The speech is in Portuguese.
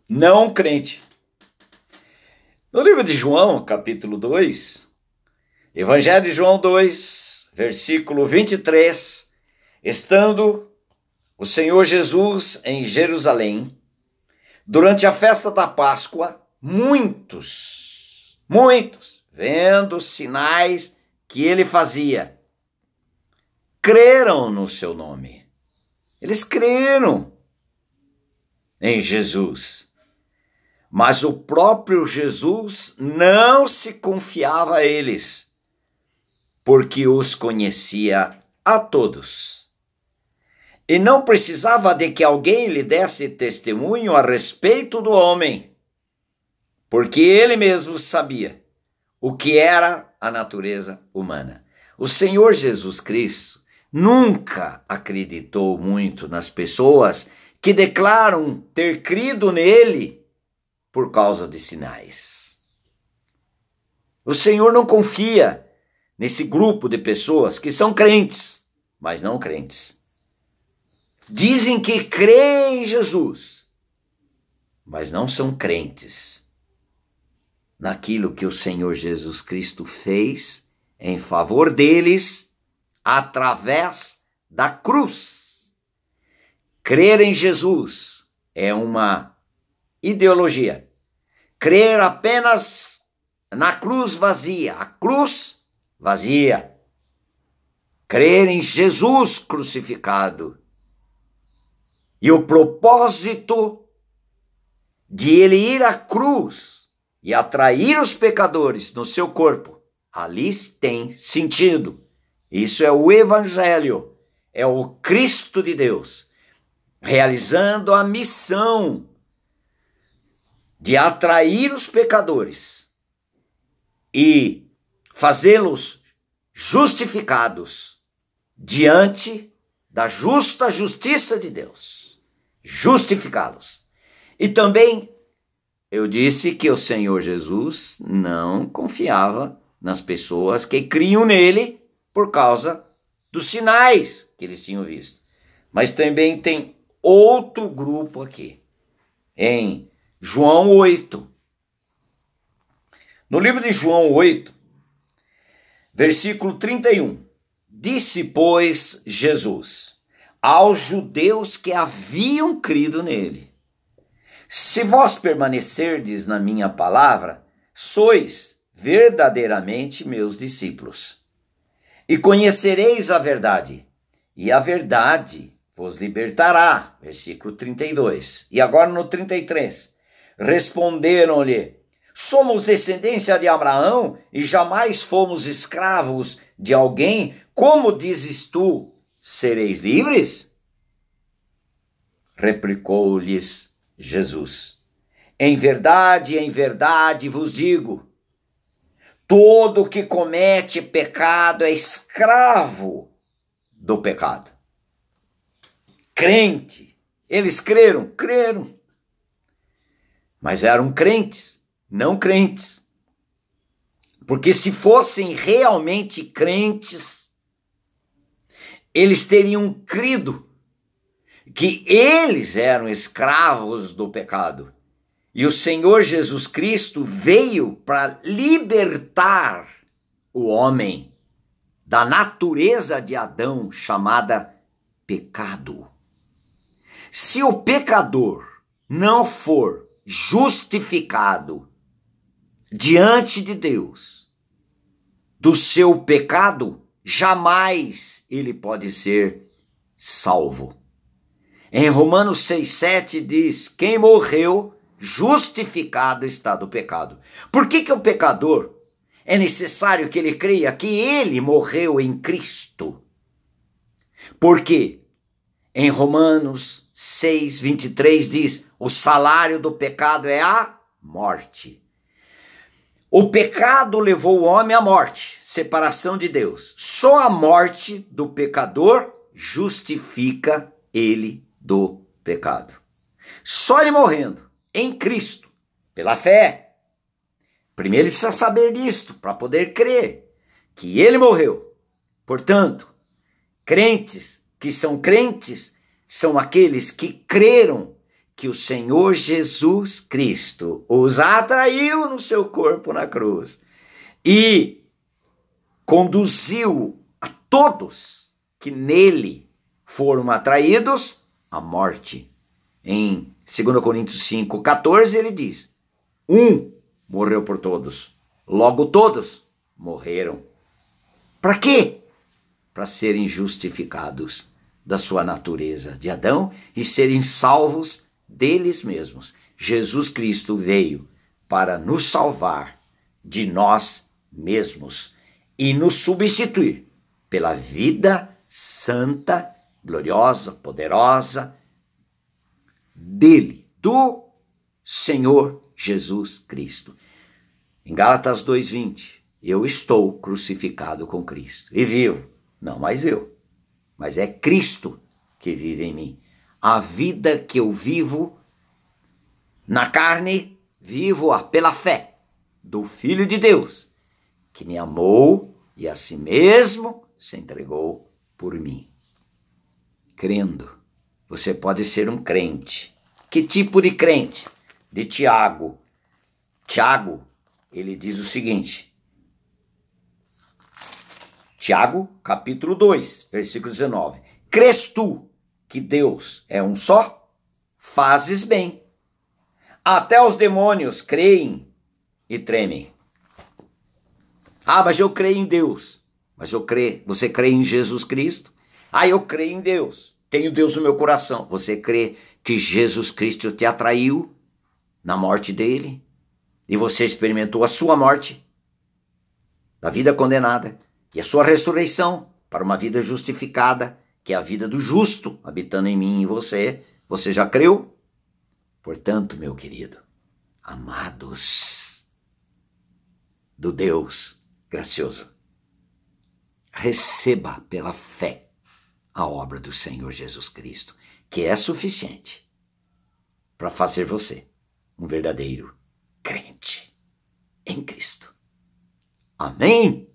não crente. No livro de João, capítulo 2, Evangelho de João 2, versículo 23, estando o Senhor Jesus em Jerusalém, durante a festa da Páscoa, muitos, vendo os sinais que ele fazia, creram no seu nome. Eles creram em Jesus. Mas o próprio Jesus não se confiava a eles, porque os conhecia a todos. E não precisava de que alguém lhe desse testemunho a respeito do homem, porque ele mesmo sabia o que era a natureza humana. O Senhor Jesus Cristo nunca acreditou muito nas pessoas que declaram ter crido nele por causa de sinais. O Senhor não confia nesse grupo de pessoas que são crentes, mas não crentes. Dizem que creem em Jesus, mas não são crentes naquilo que o Senhor Jesus Cristo fez em favor deles através da cruz. Crer em Jesus é uma ideologia. Crer apenas na cruz vazia. A cruz vazia. Crer em Jesus crucificado. E o propósito de ele ir à cruz e atrair os pecadores no seu corpo, ali tem sentido. Isso é o Evangelho. É o Cristo de Deus realizando a missão de atrair os pecadores e fazê-los justificados diante da justa justiça de Deus. Justificá-los. E também eu disse que o Senhor Jesus não confiava nas pessoas que criam nele por causa dos sinais que eles tinham visto. Mas também tem outro grupo aqui, em João 8. No livro de João 8, versículo 31. Disse, pois, Jesus aos judeus que haviam crido nele: se vós permanecerdes na minha palavra, sois verdadeiramente meus discípulos. E conhecereis a verdade, e a verdade vos libertará. Versículo 32. E agora no 33. Responderam-lhe: somos descendência de Abraão e jamais fomos escravos de alguém. Como dizes tu, sereis livres? Replicou-lhes Jesus: em verdade vos digo, todo que comete pecado é escravo do pecado. Crente. Eles creram? Creram. Mas eram crentes, não crentes. Porque se fossem realmente crentes, eles teriam crido que eles eram escravos do pecado. E o Senhor Jesus Cristo veio para libertar o homem da natureza de Adão, chamada pecado. Se o pecador não for justificado diante de Deus do seu pecado, jamais ele pode ser salvo. Em Romanos 6,7 diz: quem morreu, justificado está do pecado. Por que o pecador é necessário que ele creia que ele morreu em Cristo? Porque em Romanos 6,23 diz: o salário do pecado é a morte. O pecado levou o homem à morte, separação de Deus. Só a morte do pecador justifica ele do pecado. Só ele morrendo em Cristo, pela fé. Primeiro ele precisa saber disto para poder crer que ele morreu. Portanto, crentes que são crentes são aqueles que creram que o Senhor Jesus Cristo os atraiu no seu corpo na cruz e conduziu a todos que nele foram atraídos à morte. Em 2 Coríntios 5,14 ele diz: um morreu por todos, logo todos morreram. Para quê? Para serem justificados da sua natureza de Adão e serem salvos deles mesmos. Jesus Cristo veio para nos salvar de nós mesmos e nos substituir pela vida santa, gloriosa, poderosa dele, do Senhor Jesus Cristo. Em Gálatas 2:20, eu estou crucificado com Cristo e vivo, não mais eu, mas é Cristo que vive em mim. A vida que eu vivo na carne, vivo-a pela fé do Filho de Deus, que me amou e a si mesmo se entregou por mim. Crendo, você pode ser um crente. Que tipo de crente? De Tiago. Tiago, ele diz o seguinte. Tiago, capítulo 2, versículo 19. Crês tu que Deus é um só? Fazes bem. Até os demônios creem e tremem. Ah, mas eu creio em Deus. Mas você crê em Jesus Cristo? Ah, eu creio em Deus. Tenho Deus no meu coração. Você crê que Jesus Cristo te atraiu na morte dele? E você experimentou a sua morte, da vida condenada, e a sua ressurreição para uma vida justificada, que é a vida do justo, habitando em mim e em você. Você já creu? Portanto, meu querido, amados do Deus gracioso, receba pela fé a obra do Senhor Jesus Cristo, que é suficiente para fazer você um verdadeiro crente em Cristo. Amém?